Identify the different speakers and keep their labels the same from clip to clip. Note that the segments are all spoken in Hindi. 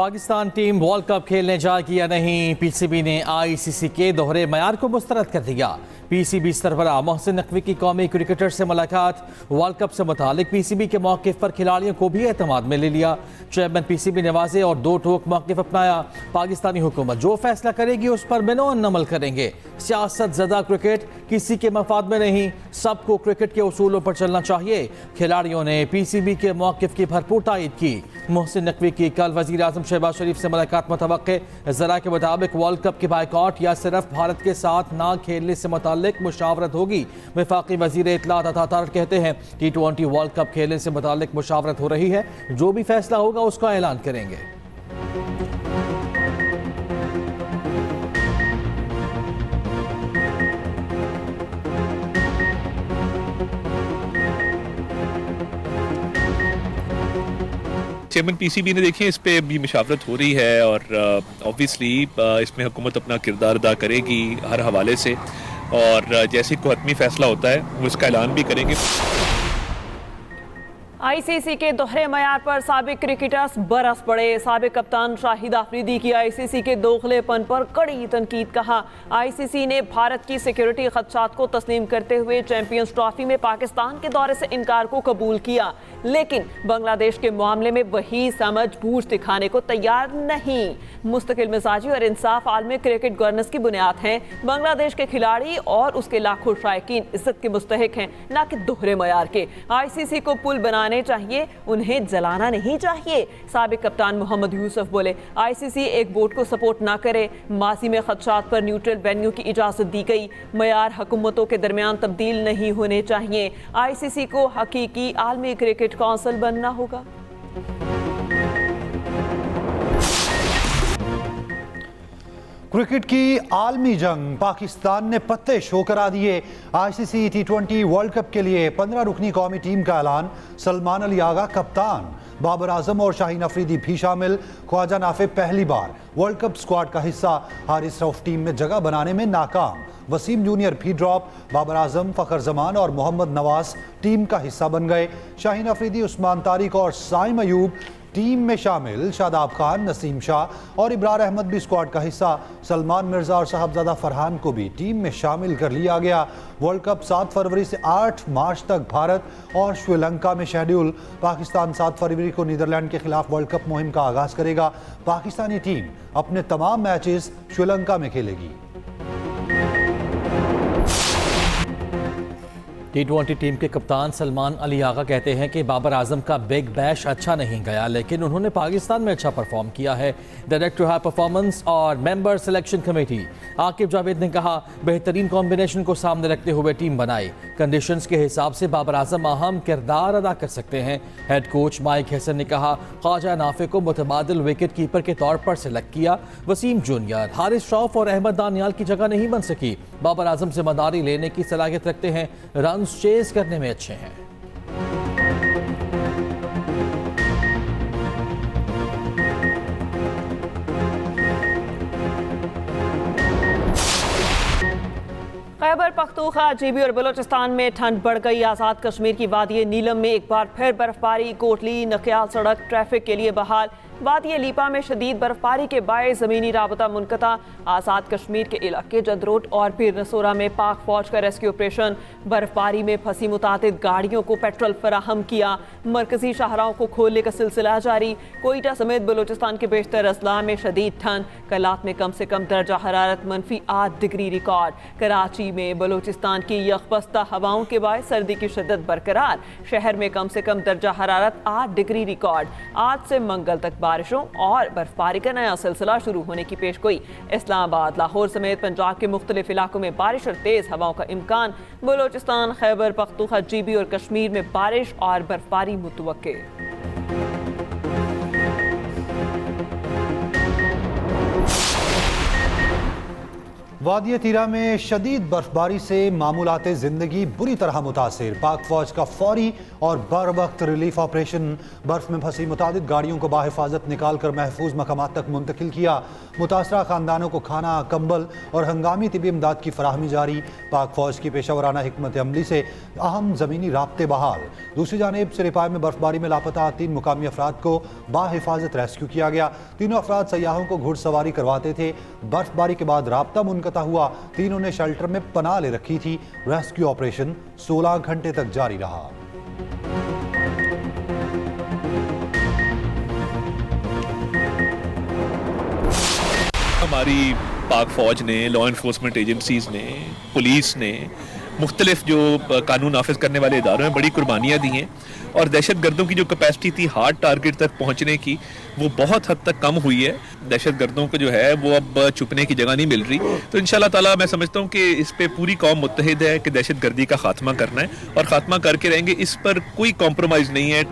Speaker 1: पाकिस्तान टीम वर्ल्ड कप खेलने जाएगी या नहीं, पीसीबी ने आईसीसी के दोहरे मयार को मुस्तरद कर दिया। पीसीबी सरबराह मोहसिन नकवी की कौमी क्रिकेटर से मुलाकात, वर्ल्ड कप से मुतालिक पीसीबी के मौक़िफ़ पर खिलाड़ियों को भी एतमाद में ले लिया। चेयरमैन पीसीबी ने वाज़ेह और दो टोक मौक़िफ़ अपनाया। पाकिस्तानी हुकूमत जो फैसला करेगी उस पर बिनौन अमल करेंगे। सियासत ज़दा क्रिकेट किसी के मफाद में नहीं, सबको क्रिकेट के उसूलों पर चलना चाहिए। खिलाड़ियों ने पीसीबी के मौक़िफ़ की भरपूर तायद की। मोहसिन नकवी की कल वज़ीर आज़म शहबाज शरीफ से मुलाकात मुतवक्के। ज़रा के मुताबिक वर्ल्ड कप के बायकॉट या सिर्फ भारत के साथ ना खेलने से मुताल्लिक मुशावरत होगी। वफाकी वज़ीर इत्तलात अता तारड़ कहते हैं T20 वर्ल्ड कप खेलने से मुताल्लिक मुशावरत हो रही है, जो भी फैसला होगा उसका ऐलान करेंगे।
Speaker 2: चेयरमैन पीसीबी ने देखिए इस पे भी मुशावरत हो रही है और ऑब्वियसली इसमें हुकूमत अपना किरदार अदा करेगी हर हवाले से, और जैसे कोई हतमी फैसला होता है वो इसका ऐलान भी करेंगे।
Speaker 3: आईसीसी के दोहरे मयार पर साबिक क्रिकेटर्स बरस पड़े। साबिक कप्तान शाहिद आफरीदी की आईसीसी के दोगलेपन पर कड़ी तनकीद। कहा, आईसीसी ने भारत की सिक्योरिटी खदशात को तस्लीम करते हुए चैंपियंस ट्रॉफी में पाकिस्तान के दौरे से इनकार को कबूल किया, लेकिन बांग्लादेश के मामले में वही समझ बूझ दिखाने को तैयार नहीं। मुस्तकिल मिजाजी और इंसाफ आलमी क्रिकेट गवर्नेंस की बुनियाद हैं। बांग्लादेश के खिलाड़ी और उसके लाखों शायकीन इज्जत के मुस्तहिक हैं, न कि दोहरे मयार के। आईसीसी को पुल बनाने चाहिए, उन्हें जलाना नहीं चाहिए। साबिक कप्तान मोहम्मद यूसुफ बोले, आईसीसी एक बोर्ड को सपोर्ट ना करे। माजी में खदशात पर न्यूट्रल वेन्यू की इजाजत दी गई। मयार हुकूमतों के दरमियान तब्दील नहीं होने चाहिए। आईसीसी को हकीकी आलमी क्रिकेट काउंसिल बनना होगा।
Speaker 4: क्रिकेट की आलमी जंग पाकिस्तान ने पत्ते शो करा दिए। आईसीसी T20 वर्ल्ड कप के लिए 15 रुकनी कौमी टीम का ऐलान। सलमान अली आगा कप्तान, बाबर आजम और शाहीन अफरीदी भी शामिल। ख्वाजा नाफे पहली बार वर्ल्ड कप स्क्वाड का हिस्सा। हारिस रऊफ टीम में जगह बनाने में नाकाम। वसीम जूनियर भी ड्रॉप। बाबर आजम, फ़खर जमान और मोहम्मद नवाज टीम का हिस्सा बन गए। शाहीन अफरीदी, उस्मान तारिक और साइम अयूब टीम में शामिल। शादाब खान, नसीम शाह और इब्रार अहमद भी स्क्वाड का हिस्सा। सलमान मिर्जा और साहबजादा फरहान को भी टीम में शामिल कर लिया गया। वर्ल्ड कप 7 फरवरी से 8 मार्च तक भारत और श्रीलंका में शेड्यूल। पाकिस्तान 7 फरवरी को नीदरलैंड के खिलाफ वर्ल्ड कप मुहिम का आगाज करेगा। पाकिस्तानी टीम अपने तमाम मैचेस श्रीलंका में खेलेगी।
Speaker 1: T20 टीम के कप्तान सलमान अली आगा कहते हैं कि बाबर आजम का बिग बैश अच्छा नहीं गया, लेकिन उन्होंने पाकिस्तान में अच्छा परफॉर्म किया है। डायरेक्टर हाई परफॉर्मेंस और member selection committee Aqib Javed ने कहा, बेहतरीन कॉम्बिनेशन को सामने रखते हुए टीम बनाई। कंडीशंस के हिसाब से बाबर आजम अहम किरदार अदा कर सकते हैं। हेड कोच माइक हसन ने कहा, ख्वाजा नाफे को मुतबादिल विकेट कीपर के तौर पर सिलेक्ट किया। वसीम जूनियर, हारिस रऊफ और अहमद दानियाल की जगह नहीं बन सकी। बाबर आजम जिम्मेदारी लेने की सलाहियत रखते हैं, रन चेज करने में अच्छे हैं।
Speaker 3: खैबर पख्तूनख्वा, जीबी और बलोचिस्तान में ठंड बढ़ गई। आज़ाद कश्मीर की वादी नीलम में एक बार फिर बर्फबारी। कोटली नकियाल सड़क ट्रैफिक के लिए बहाल। वादी लीपा में शदीद बर्फबारी के बायस ज़मीनी राबता मुनक़ता। आज़ाद कश्मीर के इलाके जदरोट और पीर नसोरा में पाक फौज का रेस्क्यू ऑपरेशन। बर्फबारी में फंसी मुतादिद गाड़ियों को पेट्रोल फराहम किया। मरकजी शाहराहों को खोलने का सिलसिला जारी। कोयटा समेत बलोचिस्तान के बेशतर अजला में शदीद ठंड। कलात में कम से कम दर्जा हरारत -8 डिग्री रिकॉर्ड। कराची में बलोचिस्तान की यकबस्ता हवाओं के बायस सर्दी की शिद्दत बरकरार। शहर में कम से कम दर्जा हरारत 8 डिग्री रिकॉर्ड। आज से मंगल तक बारिशों और बर्फबारी का नया सिलसिला शुरू होने की पेशगोई। इस्लामाबाद, लाहौर समेत पंजाब के मुख्तलिफ इलाकों में बारिश और तेज हवाओं का इम्कान। बलोचिस्तान, खैबर पख्तूनख्वा, जीबी और कश्मीर में बारिश और बर्फबारी मुतवक्के।
Speaker 4: वादिय तीरा में शदीद बर्फबारी से मामूलाते ज़िंदगी बुरी तरह मुतासिर। पाक फौज का फौरी और बर वक्त रिलीफ ऑपरेशन। बर्फ में फंसी मुतादिद गाड़ियों को बाहिफाजत निकाल कर महफूज मकामात तक मुंतकिल किया। मुतासरा खानदानों को खाना, कंबल और हंगामी तिबी इमदाद की फराहमी जारी। पाक फौज की पेशावराना हिकमत अमली से अहम ज़मीनी राब्ते बहाल। दूसरी जानिब सिरिपाई में बर्फबारी में लापता 3 मुकामी अफराद को बाहिफाजत रेस्क्यू किया गया। तीनों अफराद सयाहों को घुड़सवारी करवाते थे। बर्फबारी के बाद राब्ता मुनक़ता हुआ। तीनों ने शेल्टर में पनाह ले रखी थी। रेस्क्यू ऑपरेशन 16 घंटे तक जारी रहा।
Speaker 2: हमारी पाक फौज ने, लॉ इन्फोर्समेंट एजेंसीज ने, पुलिस ने, मुख्तलिफ जो कानून नाफिज करने वाले इदारों में बड़ी कुर्बानियाँ दी हैं और दहशत गर्दों की जो कैपेसिटी थी हार्ड टारगेट तक पहुँचने की, वो बहुत हद तक कम हुई है। दहशत गर्दों को जो है वो अब छुपने की जगह नहीं मिल रही। तो इंशाल्लाह ताला मैं समझता हूँ कि इस पे पूरी कौम मुत्तहिद है कि दहशत गर्दी का खात्मा करना है और खात्मा करके रहेंगे। इस पर कोई कॉम्प्रोमाइज़ नहीं है।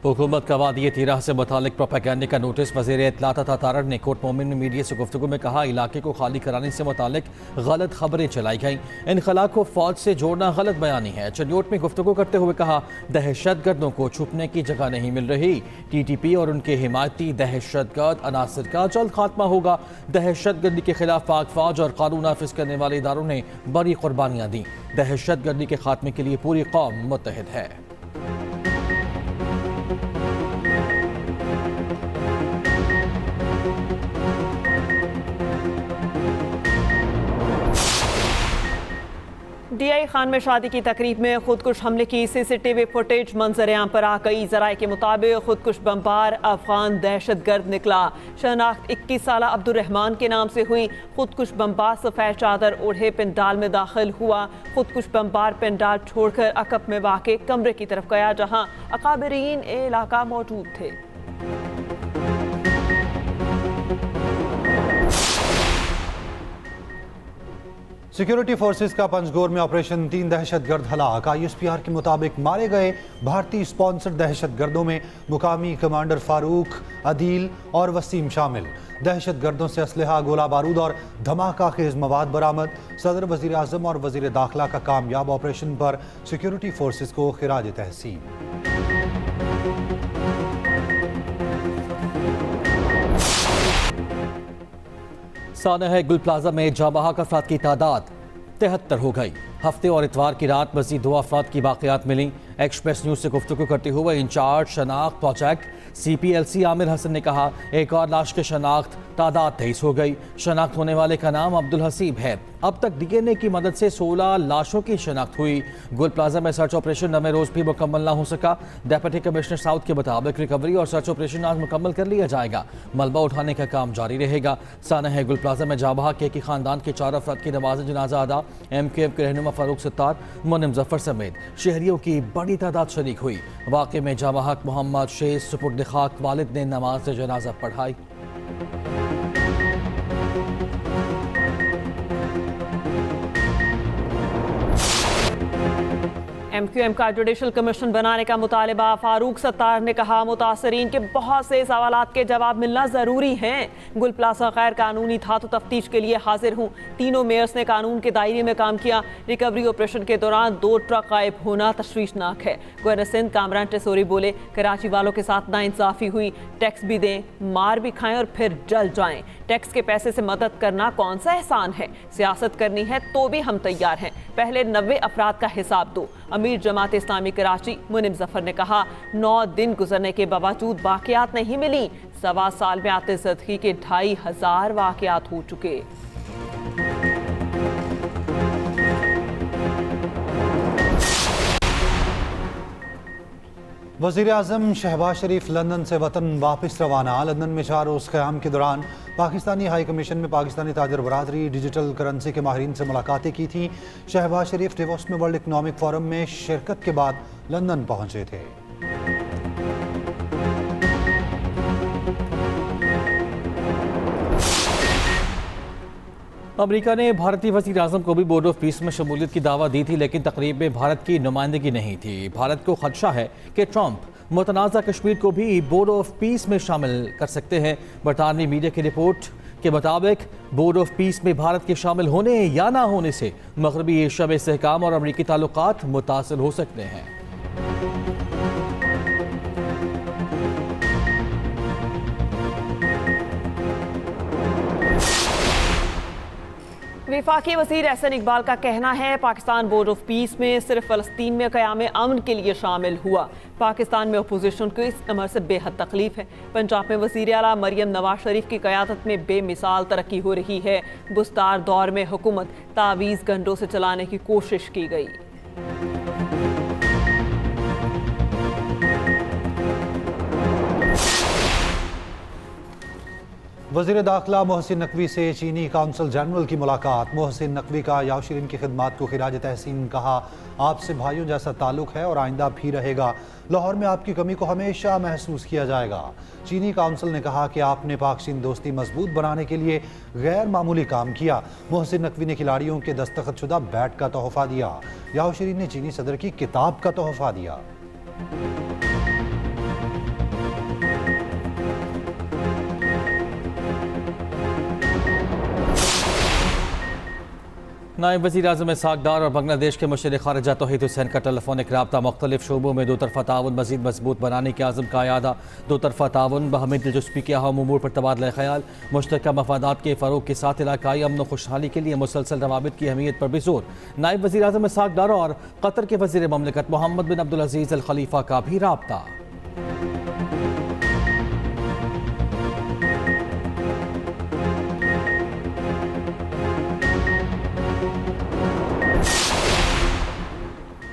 Speaker 1: हुकूमत का वादिय तीरा से मुतालिक प्रोपेगेंडे का नोटिस। वज़ीर इत्तलात तारड़ ने कोट मोमिन में मीडिया से गुफ्तगू में कहा, इलाके को खाली कराने से मुतालिक गलत खबरें चलाई गईं। इनखला को फौज से जोड़ना गलत बयानी है। चन्योट में गुफ्तगू करते हुए कहा, दहशत गर्दों को छुपने की जगह नहीं मिल रही। TTP और उनके हिमायती दहशत गर्द अनासर का जल्द खात्मा होगा। दहशत गर्दी के खिलाफ पाक फौज और कानून नाफिज करने वाले इदारों ने बड़ी कुर्बानियाँ दी। दहशत गर्दी के खात्मे के लिए पूरी कौम मुत्तहिद है।
Speaker 3: DI खान में शादी की तकरीब में खुदकुश हमले की CCTV फुटेज मंजर आम पर आ गई। जराये के मुताबिक खुदकुश बमबार अफगान दहशत गर्द निकला। शनाख्त 21 साला अब्दुर्रहमान के नाम से हुई। खुदकुश बमबार सफ़ेद चादर ओढ़े पेंडाल में दाखिल हुआ। खुदकुश बमबार पेंडाल छोड़कर अकब में वाक़े कमरे की तरफ गया जहाँ अकाबरीन इलाका मौजूद थे।
Speaker 4: सिक्योरिटी फोर्सेस का पंजगोर में ऑपरेशन 3 दहशतगर्द हलाक। ISPR के मुताबिक मारे गए भारतीय स्पॉन्सर्ड दहशतगर्दों में मुकामी कमांडर फारूक, अदील और वसीम शामिल। दहशतगर्दों से असलहा, गोला बारूद और धमाका खेज मवाद बरामद। सदर, वजीर आजम और वजीर दाखिला का कामयाब ऑपरेशन पर सिक्योरिटी फोर्सेस को खिराज तहसीन।
Speaker 1: सानह गुल प्लाजा में जाबहा अफराद की तादाद 73 हो गई। हफ्ते और इतवार की रात मजीद 2 अफराद की बाक़ियात मिली। एक्सप्रेस न्यूज़ से गुफ्तगू करते हुए इंचार्ज शनाख्त प्रोजेक्ट CPLC आमिर हसन ने कहा, एक और लाश की शनाख्त तादाद 23 हो गई। शनाख्त होने वाले का नाम अब्दुल हसीब है। अब तक DNA की मदद से 16 लाशों की शनाख्त हुई। गुल प्लाजा में सर्च ऑपरेशन 9वें रोज़ भी मुकम्मल ना हो सका। डिप्टी कमिश्नर साउथ के मुताबिक रिकवरी और सर्च ऑपरेशन आज मुकम्मल कर लिया जाएगा। मलबा उठाने का काम जारी रहेगा। सानह गुल प्लाजा में जाबहा के ख़ानदान के 4 अफराद की नमाज जनाजा अदा। MKM के रहनुमा फारूक सत्तार, मुनिम जफर समेत शहरियों की बड़ी तादाद शरीक हुई। वाक़े में जाबहा मोहम्मद शेख सुपुर्द खाक वालिद ने नमाज जनाजा पढ़ाई।
Speaker 3: MQM का जुडिशल कमीशन बनाने का मुतालबा। फारूक सत्तार ने कहा, मुतासरीन के बहुत से सवालात के जवाब मिलना ज़रूरी हैं। गुल प्लाजा गैर कानूनी था तो तफ्तीश के लिए हाजिर हूँ। तीनों मेयर्स ने कानून के दायरे में काम किया। रिकवरी ऑपरेशन के दौरान 2 ट्रक गायब होना तशवीशनाक है। गवर्नर सिंध कामरान टेसोरी बोले, कराची वालों के साथ नाइंसाफ़ी हुई। टैक्स भी दें, मार भी खाएं और फिर जल जाएं। टैक्स के पैसे से मदद करना कौन सा एहसान है? सियासत करनी है तो भी हम तैयार हैं। पहले 90 अफराद का हिसाब दो। अमीर जमात इस्लामी कराची मुनिम जफर ने कहा, 9 दिन गुजरने के बावजूद वाक़यात नहीं मिली। 1.25 साल में आतिशबाज़ी के 2500 वाक़यात हो चुके।
Speaker 4: वज़ीर आज़म शहबाज शरीफ लंदन से वतन वापस रवाना। लंदन में 4 रोज़ क़याम के दौरान पाकिस्तानी हाई कमीशन में पाकिस्तानी ताजर बरादरी, डिजिटल करेंसी के माहिरीन से मुलाकातें की थी। शहबाज शरीफ डेवोस में वर्ल्ड इकनॉमिक फोरम में शिरकत के बाद लंदन पहुँचे थे।
Speaker 1: अमेरिका ने भारतीय वज़ीर आज़म को भी बोर्ड ऑफ पीस में शमूलियत की दावा दी थी, लेकिन तकरीब में भारत की नुमाइंदगी नहीं थी। भारत को खदशा है कि ट्रंप मुतनाज़ा कश्मीर को भी बोर्ड ऑफ पीस में शामिल कर सकते हैं। बरतानवी मीडिया की रिपोर्ट, के मुताबिक बोर्ड ऑफ पीस में भारत के शामिल होने या ना होने से मगरबी एशिया में इस्तेहकाम और अमरीकी ताल्लुकात मुतासिर हो सकते हैं।
Speaker 3: वफाकी वज़ीर एहसन इकबाल का कहना है पाकिस्तान बोर्ड ऑफ पीस में सिर्फ फ़लस्तीन में क़याम अमन के लिए शामिल हुआ। पाकिस्तान में अपोजिशन को इस अमर से बेहद तकलीफ है। पंजाब में वज़ीर आला मरियम नवाज शरीफ की क़यादत में बेमिसाल तरक्की हो रही है। बुस्तार दौर में हुकूमत तावीज़ गंडों से चलाने की कोशिश की गई।
Speaker 4: वज़ीर दाखिला मोहसिन नकवी से चीनी काउंसिल जनरल की मुलाकात। मोहसिन नकवी का याव शिरीन की खिदमात को खिराज तहसीन कहा, आपसे भाइयों जैसा ताल्लुक़ है और आइंदा भी रहेगा। लाहौर में आपकी कमी को हमेशा महसूस किया जाएगा। चीनी काउंसिल ने कहा कि आपने पाक चीन दोस्ती मजबूत बनाने के लिए गैर मामूली काम किया। मोहसिन नकवी ने खिलाड़ियों के दस्तखतशुदा बैट का तोहफा दिया। याव शिरीन ने चीनी सदर की किताब का तोहफा दिया।
Speaker 1: नायब वज़ीर आज़म इसहाक़ डार और बांग्लादेश के मुशीर ख़ारिजा तौहीद हुसैन का टेलीफोनिक रब्ता मुख्तलिफ शोबों में दो तरफ़ा ताउन मज़ीद मजबूत बनाने के आज़म का यादा। दो तरफ़ा ताउन बहमी दिलचस्पी के अहम उमूर पर तबादला ख्याल, मुश्तरका मफादात के फ़रोग़ के साथ इलाकाई अमन व खुशहाली के लिए मुसलसल रवाबित की अहमियत पर भी जोर। नायब वज़ीर आज़म इसहाक़ डार और कतर के वज़ीर ममलिकत मोहम्मद बिन अब्दुल अज़ीज़ अल खलीफा का भी रब्ता।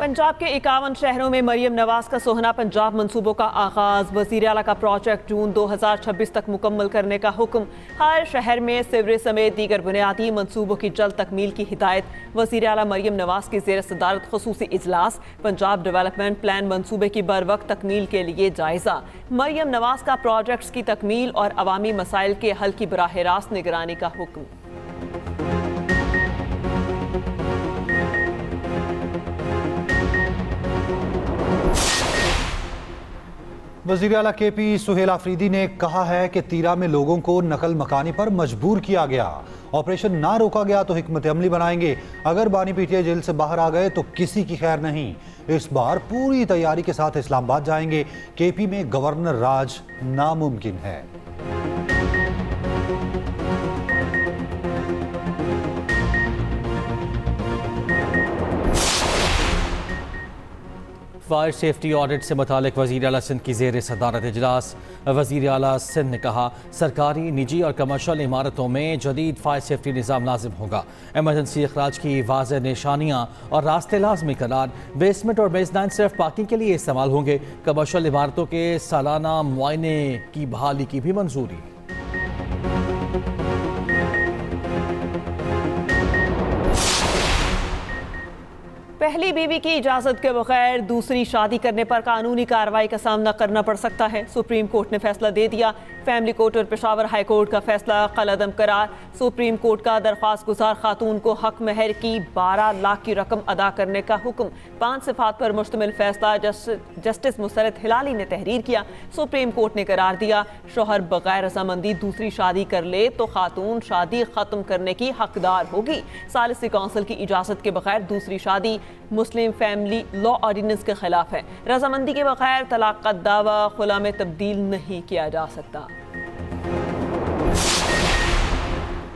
Speaker 3: पंजाब के 51 शहरों में मरियम नवाज का सोहना पंजाब मंसूबों का आगाज। वज़ीर आला का प्रोजेक्ट जून 2026 तक मुकम्मल करने का हुक्म। हर शहर में सिवरेज समेत दीगर बुनियादी मंसूबों की जल्द तकमील की हिदायत। वज़ीर आला मरियम नवाज की ज़ेर सदारत ख़ुसूसी इजलास। पंजाब डेवलपमेंट प्लान मंसूबे की बर वक्त तकमील के लिए जायज़ा। मरियम नवाज का प्रोजेक्ट्स की तकमील और अवामी मसाइल के हल की बराह रास्त निगरानी का हुक्म।
Speaker 4: वज़ीर आला KP सुहेल आफरीदी ने कहा है कि तीरा में लोगों को नकल मकानी पर मजबूर किया गया। ऑपरेशन ना रोका गया तो हिकमत अमली बनाएंगे। अगर बानी पीटीआई जेल से बाहर आ गए तो किसी की खैर नहीं। इस बार पूरी तैयारी के साथ इस्लामाबाद जाएंगे। KP में गवर्नर राज नामुमकिन है।
Speaker 1: फायर सेफ्टी ऑडिट से मुतालिक वज़ीर आला सिंध की ज़ेर सदारत इजलास। वज़ीर आला सिंध ने कहा सरकारी, निजी और कमर्शल इमारतों में जदीद फायर सेफ्टी निज़ाम लाजिम होगा। एमरजेंसी अखराज की वाज़ेह निशानियाँ और रास्ते लाजमी करार। बेसमेंट और बेसलाइन सिर्फ पार्किंग के लिए इस्तेमाल होंगे। कमर्शल इमारतों के सालाना मुआयने की बहाली की भी मंजूरी।
Speaker 3: पहली बीवी की इजाज़त के बगैर दूसरी शादी करने पर कानूनी कार्रवाई का सामना करना पड़ सकता है। सुप्रीम कोर्ट ने फैसला दे दिया। फैमिली कोर्ट और पेशावर हाई कोर्ट का फैसला कलअदम करार। सुप्रीम कोर्ट का दरख्वास्त गुजार खातून को हक महर की 12 लाख की रकम अदा करने का हुक्म। 5 सिफात पर मुश्तमिल फैसला जस्टिस मुसरत हिलाली ने तहरीर किया। सुप्रीम कोर्ट ने करार दिया शोहर बगैर रजामंदी दूसरी शादी कर ले तो खातून शादी खत्म करने की हकदार होगी। सालिसी काउंसिल की इजाज़त के बगैर दूसरी शादी मुस्लिम फैमिली लॉ ऑर्डिनेंस के खिलाफ है। रजामंदी के बगैर तलाक का दावा खुला में तब्दील नहीं किया जा सकता।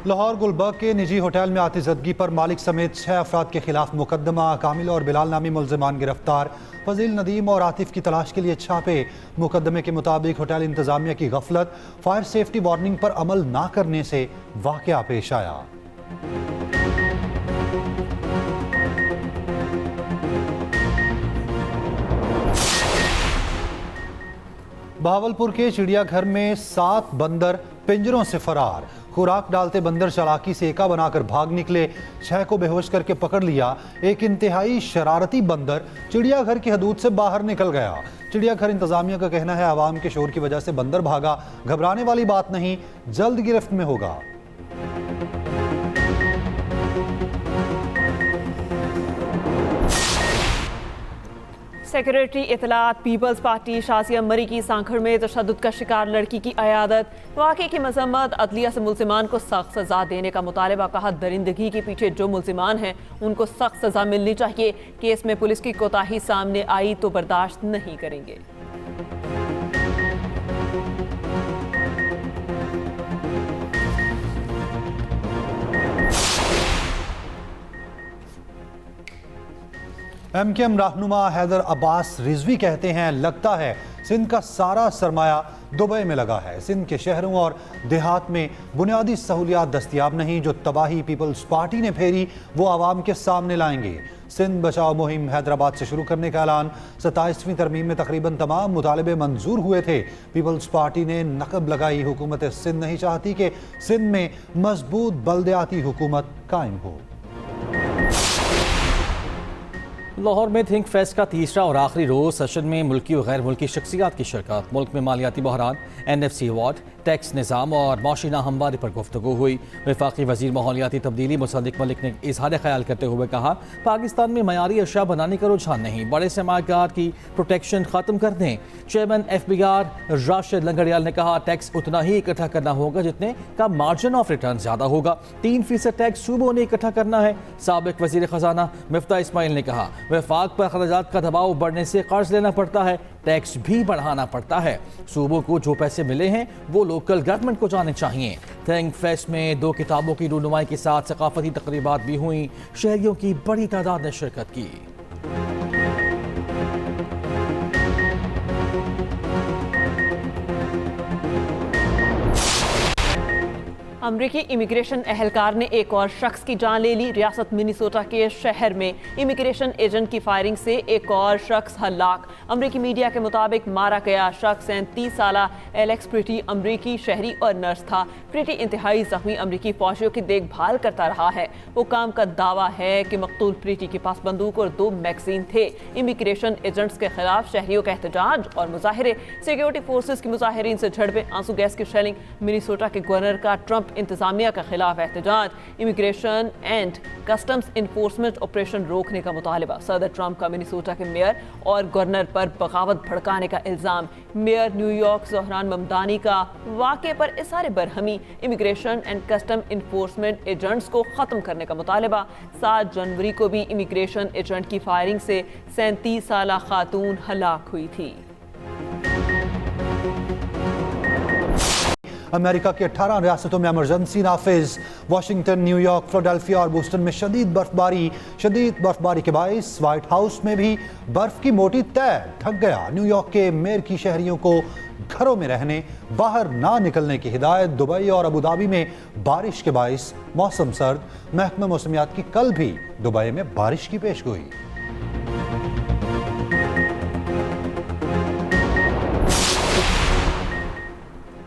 Speaker 4: लाहौर गुलबर्ग के निजी होटल में आतिशदगी पर मालिक समेत 6 अफराद के खिलाफ मुकदमा। कामिल और बिलाल नामी मुल्जिमान गिरफ्तार। फजील, नदीम और आतिफ की तलाश के लिए छापे। मुकदमे के मुताबिक होटल इंतजामिया की गफलत, फायर सेफ्टी वार्निंग पर अमल ना करने से वाकया पेश आया। बहावलपुर के चिड़ियाघर में 7 बंदर पिंजरों से फरार। खुराक डालते बंदर चालाकी से एका बनाकर भाग निकले। 6 को बेहोश करके पकड़ लिया। एक इंतहाई शरारती बंदर चिड़ियाघर की हदूद से बाहर निकल गया। चिड़ियाघर इंतजामिया का कहना है आवाम के शोर की वजह से बंदर भागा। घबराने वाली बात नहीं, जल्द गिरफ्त में होगा।
Speaker 3: सेक्रेटरी इतलात पीपल्स पार्टी शासिया मरी की सांखड़ में तशद्दुद का शिकार लड़की की अयादत, वाक़े की मजम्मत, अदलिया से मुल्जिमान को सख्त सजा देने का मुतालबा। कहा दरिंदगी के पीछे जो मुल्जिमान हैं उनको सख्त सजा मिलनी चाहिए। केस में पुलिस की कोताही सामने आई तो बर्दाश्त नहीं करेंगे।
Speaker 4: MKM रहनुमा हैदर अब्बास रिजवी कहते हैं लगता है सिंध का सारा सरमाया दुबई में लगा है। सिंध के शहरों और देहात में बुनियादी सहूलियात दस्तयाब नहीं। जो तबाही पीपल्स पार्टी ने फेरी वो आवाम के सामने लाएंगे। सिंध बचाओ मुहिम हैदराबाद से शुरू करने का ऐलान। 27वीं तरमीम में तकरीबन तमाम मुतालबे मंजूर हुए थे। पीपल्स पार्टी ने नकब लगाई हुकूमत सिंध नहीं चाहती कि सिंध में मजबूत बल्दियाती हुकूमत कायम हो।
Speaker 1: लाहौर में थिंक फेस्ट का तीसरा और आखिरी रोज सेशन में मुल्की और गैर मुल्की शख्सियात की शिरकत। मुल्क में मालियाती बहरान, NFC अवार्ड, टैक्स निज़ाम और माशी नाहमवारी पर गुफ्तगू हुई। वफाकी वजीर माहौलियाती तब्दीली मुसद्दिक मलिक ने इजहार ख्याल करते हुए कहा पाकिस्तान में मयारी अशिया बनाने का रुझान नहीं, बड़े सरमायाकार की प्रोटेक्शन खत्म कर दें। चेयरमैन FBR राशिद लंगड़ियाल ने कहा टैक्स उतना ही इकट्ठा करना होगा जितने का मार्जिन ऑफ रिटर्न ज्यादा होगा। 3% टैक्स सूबों ने इकट्ठा करना है। साबिक वजीर खजाना मिफ्ता इस्माइल ने कहा वफाक पर खर्चात का दबाव बढ़ने से कर्ज लेना पड़ता है, टैक्स भी बढ़ाना पड़ता है। सूबों को जो पैसे मिले हैं वो लोकल गवर्नमेंट को जाने चाहिए। थिंक फेस्ट में 2 किताबों की रूनुमाई के साथ सकाफती तकरीबात भी हुई। शहरियों की बड़ी तादाद ने शिरकत की।
Speaker 3: अमरीकी इमिग्रेशन एहलकार ने एक और शख्स की जान ले ली। रियासत मिनीसोटा के शहर में इमिग्रेशन एजेंट की फायरिंग से एक और शख्स हलाक। अमरीकी मीडिया के मुताबिक मारा गया शख्स 37 साला एलेक्स प्रिटी अमरीकी शहरी और नर्स था। प्रिटी इंतहाई जख्मी अमरीकी फौजियों की देखभाल करता रहा है। हुकाम का दावा है कि मकतूल प्रिटी के पास बंदूक और 2 मैगजीन थे। इमिग्रेशन एजेंट्स के खिलाफ शहरियों का एहतजाज और मुजाहिरे, सिक्योरिटी फोर्सेस की मुजाहिरीन से झड़पें, आंसू गैस की शेलिंग, मिनीसोटा के गवर्नर का ट्रंप इंतजामिया के खिलाफ एहतजाज, immigration and customs enforcement operation रोकने का मुतालबा। सदर ट्रंप का मिनीसोटा के मेयर और गवर्नर पर बगावत भड़काने का इल्जाम। मेयर न्यूयॉर्क ज़ोहरान ममदानी का वाक़े पर इज़हार बरहमी। Immigration and custom enforcement agents को ख़त्म करने का मुतालबा। 7 जनवरी को भी इमिग्रेशन एजेंट की फायरिंग से 37 साला खातून हलाक हुई थी।
Speaker 4: अमेरिका की 18 रियासतों में इमरजेंसी नाफिज। वाशिंगटन, न्यूयॉर्क, फिलाडेल्फिया और बोस्टन में शदीद बर्फबारी के बाइस व्हाइट हाउस में भी बर्फ की मोटी तह ढक गया। न्यूयॉर्क के मेयर की शहरियों को घरों में रहने, बाहर ना निकलने की हिदायत। दुबई और अबू धाबी में बारिश के बाइस मौसम सर्द। महकमा मौसमियात की कल भी दुबई में बारिश की पेशगोई।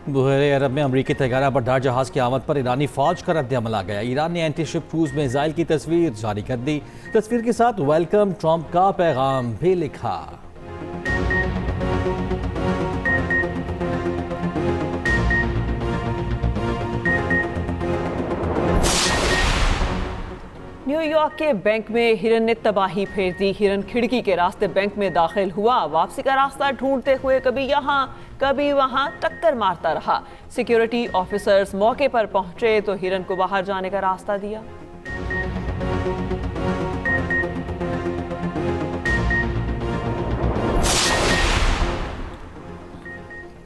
Speaker 1: बहरे अरब में अमरीकी तैयारा बर्दार जहाज की आमद पर ईरानी फौज का रद्द अमल आ गया। ईरान ने एंटी शिप क्रूज मिसाइल की तस्वीर जारी कर दी। तस्वीर के साथ वेलकम ट्रंप का पैगाम भी लिखा।
Speaker 3: न्यूयॉर्क के बैंक में हिरन ने तबाही फेर दी। हिरन खिड़की के रास्ते बैंक में दाखिल हुआ। वापसी का रास्ता ढूंढते हुए कभी यहाँ कभी वहाँ टक्कर मारता रहा। सिक्योरिटी ऑफिसर्स मौके पर पहुंचे तो हिरन को बाहर जाने का रास्ता दिया।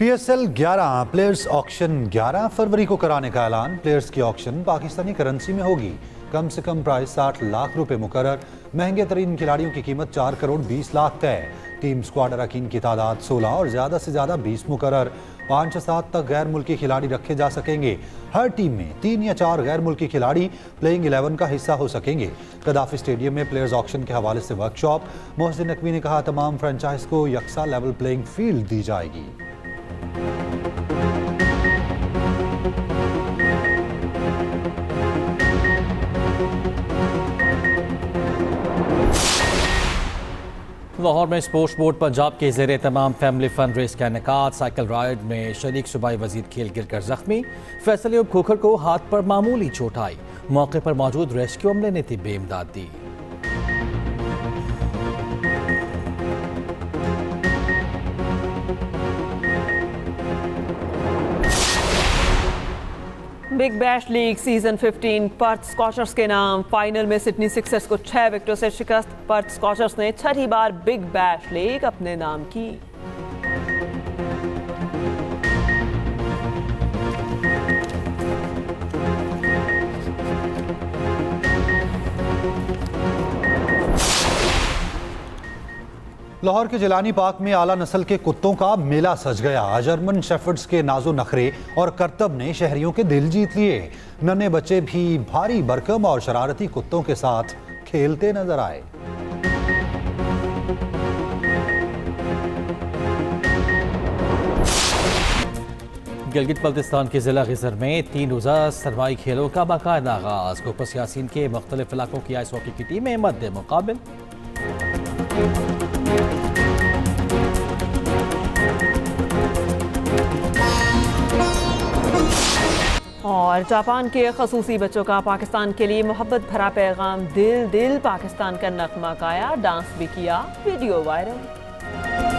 Speaker 4: PSL 11 प्लेयर्स ऑक्शन 11 फरवरी को कराने का ऐलान। प्लेयर्स की ऑक्शन पाकिस्तानी करेंसी में होगी। कम से कम प्राइस 60 लाख रुपए मुकर्रर। महंगे तरीन खिलाड़ियों की कीमत 4 करोड़ 20 लाख तय। टीम स्क्वाड अरकान की तादाद 16 और ज़्यादा से ज़्यादा 20 मुकर्रर। 5 से 7 तक गैर मुल्की खिलाड़ी रखे जा सकेंगे। हर टीम में 3 या 4 गैर मुल्की खिलाड़ी प्लेइंग 11 का हिस्सा हो सकेंगे। कदाफी स्टेडियम में प्लेयर्स ऑक्शन के हवाले से वर्कशॉप। मोहसिन नकवी ने कहा तमाम फ्रेंचाइज को यकसा लेवल प्लेइंग फील्ड दी जाएगी।
Speaker 1: लाहौर में स्पोर्ट्स बोर्ड पंजाब के ज़ेरे तमाम फैमिली फंड रेस का इनेकाद। साइकिल राइड में शरीक सूबाई वजीर खेल गिरकर जख्मी। फैसल अयूब खोखर को हाथ पर मामूली चोट आई। मौके पर मौजूद रेस्क्यू अमले ने तिब्बी इमदाद दी।
Speaker 3: Big Bash League season 15 Perth Scorchers के नाम। फाइनल में सिडनी सिक्सर्स को 6 विकेटों से शिकस्त। पर्थ स्कॉचर्स ने छठी बार बिग बैश लीग अपने नाम की।
Speaker 4: लाहौर के जिलानी पार्क में आला नस्ल के कुत्तों का मेला सज गया। जर्मन शेफर्ड्स के नाजो नखरे और करतब ने शहरियों के दिल जीत लिए। नन्हे बच्चे भी भारी भरकम और शरारती कुत्तों के साथ खेलते नजर आए।
Speaker 1: गिलगित बल्तिस्तान के जिला गिजर में 3 रोज़ा सरमाई खेलों का बाकायदा आगाज। कोपस यासीन के मुख्तलिफ इलाकों की आइस हॉकी की टीमें मद्दे मुकाबिल।
Speaker 3: और जापान के खसूसी बच्चों का पाकिस्तान के लिए मोहब्बत भरा पैगाम। दिल दिल पाकिस्तान का नगमा गाया, डांस भी किया, वीडियो वायरल।